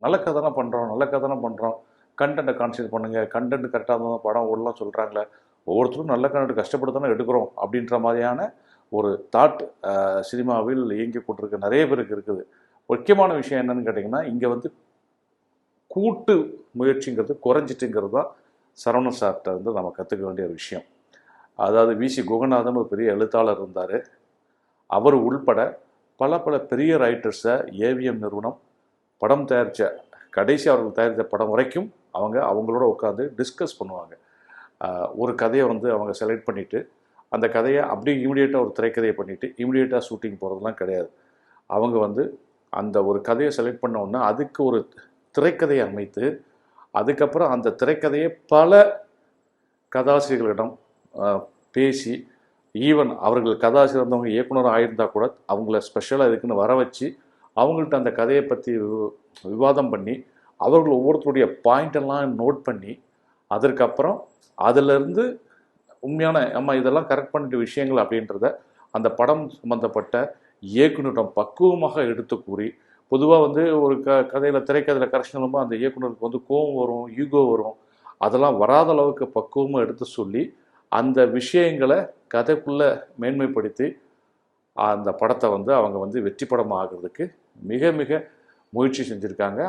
நல்ல கதை தானே பண்ணுறோம், நல்ல கதை தானே பண்ணுறோம், கண்டென்ட்டை கான்சன்ட்ரேட் பண்ணுங்கள், கண்டென்ட் கரெக்டாக இருந்தால் படம் ஓடலாம் சொல்கிறாங்களே, ஒவ்வொருத்தரும் நல்ல கண்டென்ட் கஷ்டப்பட்டு தானே எடுக்கிறோம் அப்படின்ற மாதிரியான ஒரு தாட் சினிமாவில் இயங்கி கொண்டிருக்க நிறைய பேருக்கு இருக்குது. முக்கியமான விஷயம் என்னன்னு கேட்டிங்கன்னா, இங்கே வந்து கூட்டு முயற்சிங்கிறது குறைஞ்சிட்டுங்கிறது தான் சரவணன் சார்கிட்ட வந்து நம்ம கற்றுக்க வேண்டிய ஒரு விஷயம். அதாவது விசி குகநாதன் ஒரு பெரிய எழுத்தாளர் இருந்தார். அவர் உள்பட பல பல பெரிய ரைட்டர்ஸை ஏவிஎம் நிறுவனம் படம் தயாரித்த கடைசி அவர்கள் தயாரித்த படம் வரைக்கும் அவங்களோட உட்காந்து டிஸ்கஸ் பண்ணுவாங்க. ஒரு கதையை வந்து அவங்க செலக்ட் பண்ணிவிட்டு அந்த கதையை அப்படியே இமீடியட்டாக ஒரு திரைக்கதையை பண்ணிவிட்டு இமீடியட்டாக ஷூட்டிங் போகிறதுலாம் கிடையாது. அவங்க வந்து அந்த ஒரு கதையை செலக்ட் பண்ண உடனே அதுக்கு ஒரு திரைக்கதையை அமைத்து அதுக்கப்புறம் அந்த திரைக்கதையை பல கதாசிரியர்களிடம் பேசி, ஈவன் அவர்கள் கதாசிரியர் இருந்தவங்க இயக்குனர் ஆகியிருந்தால் கூட அவங்கள ஸ்பெஷலாக இதுக்குன்னு வர வச்சு அவங்கள்ட்ட அந்த கதையை பற்றி விவாதம் பண்ணி அவர்கள் ஒவ்வொருத்தருடைய பாயிண்டெல்லாம் நோட் பண்ணி அதற்கப்புறம் அதிலிருந்து உண்மையான இதெல்லாம் கரெக்ட் பண்ணிட்ட விஷயங்கள் அப்படின்றத அந்த படம் சம்பந்தப்பட்ட இயக்குனரிடம் பக்குவமாக எடுத்து கூறி, பொதுவாக வந்து ஒரு கதையில் திரைக்கதையில் கரெக்ஷன் வரும்போது அந்த இயக்குனருக்கு வந்து கோவம் வரும், ஈகோ வரும். அதெல்லாம் வராத அளவுக்கு பக்குவமாக எடுத்து சொல்லி அந்த விஷயங்களை கதைக்குள்ளே மேன்மைப்படுத்தி அந்த படத்தை வந்து அவங்க வந்து வெற்றி படம் ஆகிறதுக்கு மிக மிக முயற்சி செஞ்சுருக்காங்க.